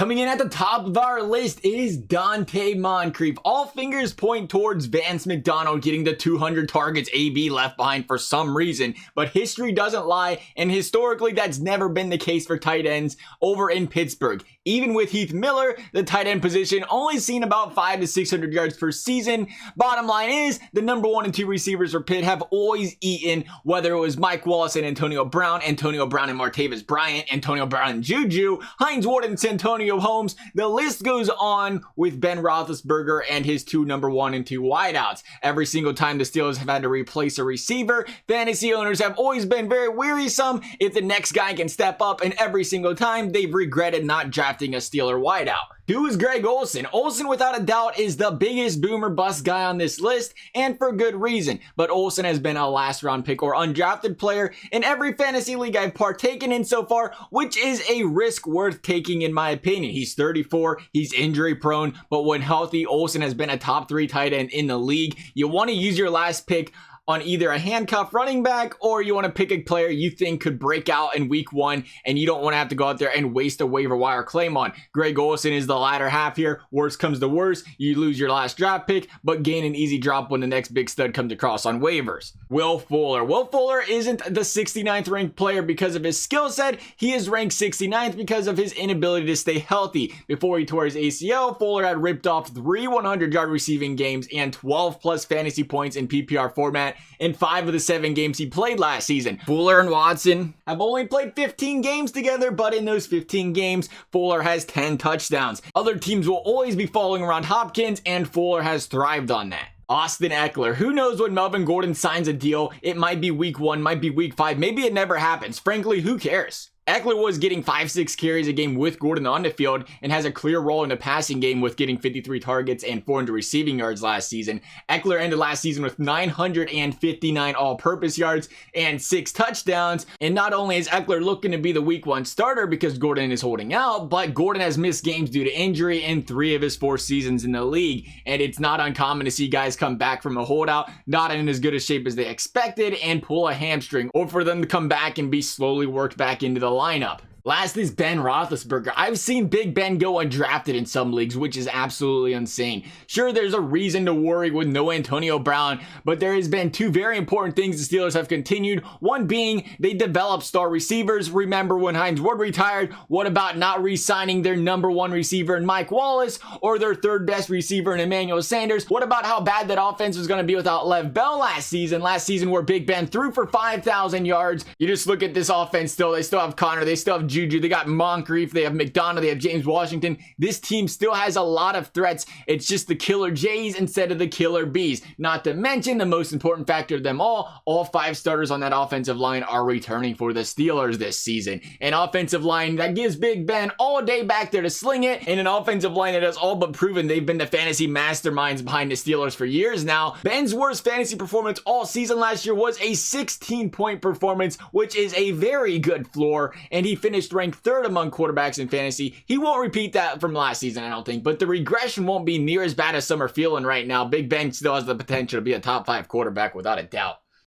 Coming in at the top of our list is Dante Moncrief. All fingers point towards Vance McDonald getting the 200 targets AB left behind for some reason, but history doesn't lie, and historically that's never been the case for tight ends over in Pittsburgh. Even with Heath Miller, the tight end position only seen about 500 to 600 yards per season. Bottom line is, the number 1 and 2 receivers for Pitt have always eaten, whether it was Mike Wallace and Antonio Brown and Martavis Bryant, Antonio Brown and Juju, Hines Ward and Santonio Holmes. The list goes on with Ben Roethlisberger and his 2 number 1 and 2 wideouts. Every single time the Steelers have had to replace a receiver, fantasy owners have always been very wearisome if the next guy can step up, and every single time they've regretted not drafting a Steeler wideout. Who is Greg Olsen? Olsen, without a doubt, is the biggest boomer bust guy on this list, and for good reason. But Olsen has been a last round pick or undrafted player in every fantasy league I've partaken in so far, which is a risk worth taking in my opinion. He's 34, he's injury prone, but when healthy, Olsen has been a top 3 tight end in the league. You want to use your last pick on either a handcuff running back, or you want to pick a player you think could break out in week 1 and you don't want to have to go out there and waste a waiver wire claim on. Greg Olsen is the latter half here. Worst comes to worst, you lose your last draft pick, but gain an easy drop when the next big stud comes across on waivers. Will Fuller. Will Fuller isn't the 69th ranked player because of his skill set. He is ranked 69th because of his inability to stay healthy. Before he tore his ACL, Fuller had ripped off 3 100-yard receiving games and 12 plus fantasy points in PPR format in 5 of the 7 games he played last season. Fuller and Watson have only played 15 games together, but in those 15 games, Fuller has 10 touchdowns. Other teams will always be following around Hopkins, and Fuller has thrived on that. Austin Ekeler. Who knows when Melvin Gordon signs a deal? It might be week 1, might be week 5, maybe it never happens. Frankly, who cares? Ekeler was getting 5-6 carries a game with Gordon on the field and has a clear role in the passing game with getting 53 targets and 400 receiving yards last season. Ekeler ended last season with 959 all-purpose yards and 6 touchdowns. And not only is Ekeler looking to be the week 1 starter because Gordon is holding out, but Gordon has missed games due to injury in 3 of his 4 seasons in the league. And it's not uncommon to see guys come back from a holdout, not in as good a shape as they expected, and pull a hamstring, or for them to come back and be slowly worked back into the lineup. Last is Ben Roethlisberger. I've seen Big Ben go undrafted in some leagues, which is absolutely insane. Sure, there's a reason to worry with no Antonio Brown, but there has been 2 very important things the Steelers have continued. One being they develop star receivers. Remember when Hines Ward retired? What about not re-signing their number 1 receiver in Mike Wallace or their 3rd best receiver in Emmanuel Sanders? What about how bad that offense was going to be without Lev Bell last season? Last season where Big Ben threw for 5,000 yards. You just look at this offense still. They still have Connor. They still have Juju, they got Moncrief, they have McDonald, they have James Washington. This team still has a lot of threats. It's just the killer J's instead of the killer B's. Not to mention the most important factor of them all 5 starters on that offensive line are returning for the Steelers this season. An offensive line that gives Big Ben all day back there to sling it, and an offensive line that has all but proven they've been the fantasy masterminds behind the Steelers for years now. Ben's worst fantasy performance all season last year was a 16-point performance, which is a very good floor, and he finished ranked 3rd among quarterbacks in fantasy. He won't repeat that from last season, I don't think, but the regression won't be near as bad as some are feeling right now. Big Ben still has the potential to be a top 5 quarterback without a doubt.